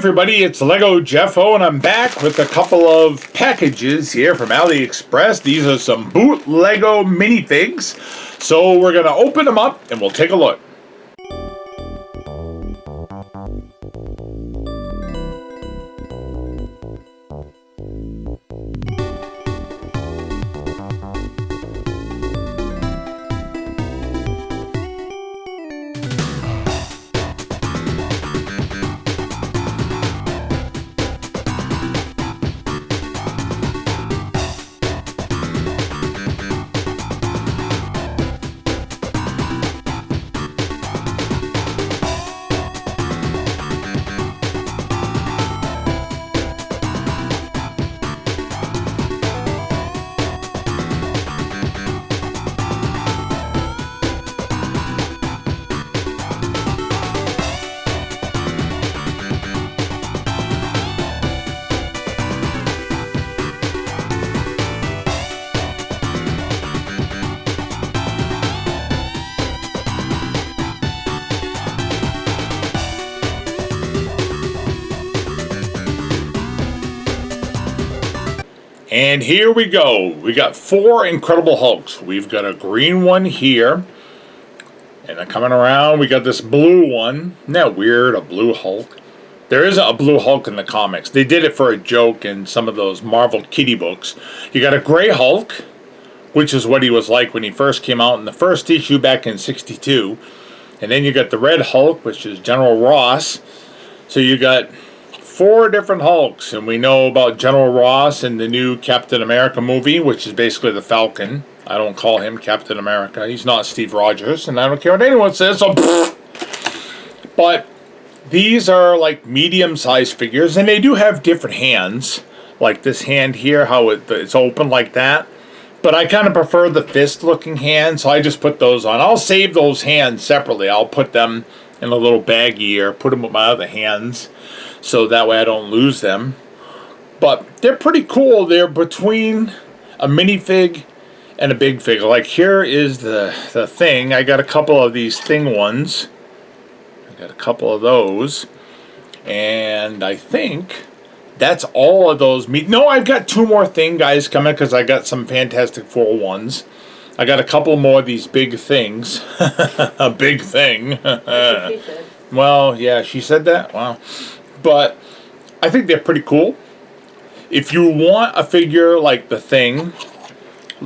everybody, it's Lego Jeffo, and I'm back with a couple of packages here from AliExpress. These are some BOOTLEGO minifigs. So we're going to open them up and we'll take a look. And here we go. We got 4 Incredible Hulks. We've got a green one here. And then coming around, we got this blue one. Isn't that weird? A blue Hulk. There isn't a blue Hulk in the comics. They did it for a joke in some of those Marvel kiddie books. You got a gray Hulk, which is what he was like when he first came out in the first issue back in '62. And then you got the red Hulk, which is General Ross. So you got 4 different Hulks, and we know about General Ross in the new Captain America movie, which is basically the Falcon. I don't call him Captain America. He's not Steve Rogers, and I don't care what anyone says, so but these are like medium-sized figures, and they do have different hands, like this hand here, how it's open like that. But I kind of prefer the fist-looking hand, so I just put those on. I'll save those hands separately. I'll put them in a little baggie or put them with my other hands, so that way I don't lose them. But they're pretty cool. They're between a minifig and a big figure. Like here is the thing. I got a couple of these thing ones. I got a couple of those. And I think that's all of those. No, I've got 2 more thing guys coming because I got some Fantastic Four ones. I got a couple more of these big things. A big thing. Well, yeah, she said that. Wow. But I think they're pretty cool. If you want a figure like the Thing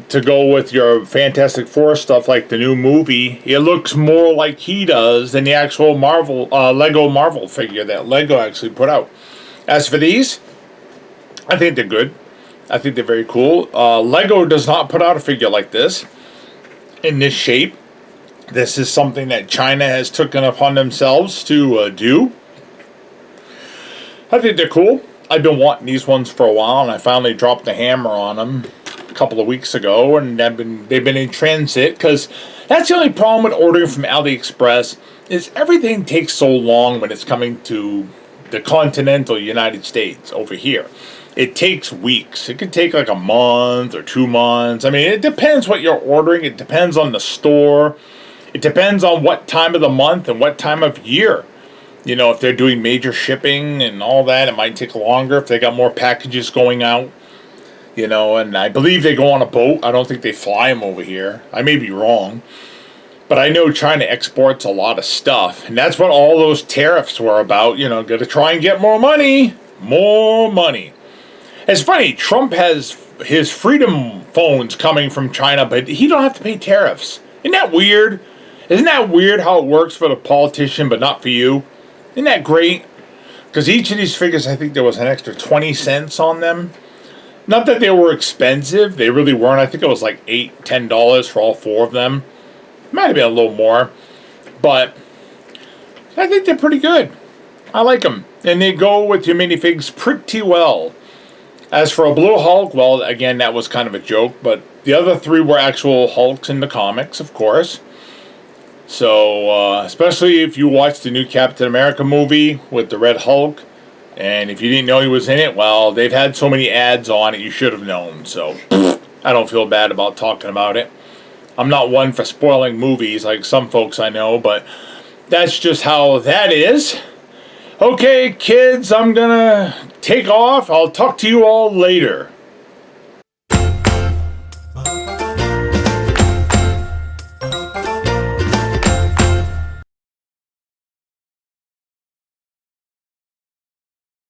to go with your Fantastic Four stuff, like the new movie, it looks more like he does than the actual Marvel Lego Marvel figure that Lego actually put out. As for these, I think they're good. I think they're very cool. Lego does not put out a figure like this in this shape. This is something that China has taken upon themselves to do. I think they're cool. I've been wanting these ones for a while, and I finally dropped the hammer on them a couple of weeks ago, and they've been in transit, because that's the only problem with ordering from AliExpress is everything takes so long when it's coming to the continental United States over here. It takes weeks. It could take like a month or 2 months. I mean, it depends what you're ordering. It depends on the store. It depends on what time of the month and what time of year. You know, if they're doing major shipping and all that, it might take longer if they got more packages going out. You know, and I believe they go on a boat. I don't think they fly them over here. I may be wrong. But I know China exports a lot of stuff. And that's what all those tariffs were about. You know, got to try and get more money. More money. It's funny, Trump has his freedom phones coming from China, but he don't have to pay tariffs. Isn't that weird? Isn't that weird how it works for the politician, but not for you? Isn't that great? Because each of these figures, I think there was an extra 20 cents on them. Not that they were expensive. They really weren't. I think it was like $8, $10 for all 4 of them. Might have been a little more. But I think they're pretty good. I like them. And they go with your minifigs pretty well. As for a blue Hulk, well, again, that was kind of a joke. But the other 3 were actual Hulks in the comics, of course. So, especially if you watched the new Captain America movie with the Red Hulk, and if you didn't know he was in it, well, they've had so many ads on it, you should have known. So, I don't feel bad about talking about it. I'm not one for spoiling movies like some folks I know, but that's just how that is. Okay, kids, I'm gonna take off. I'll talk to you all later.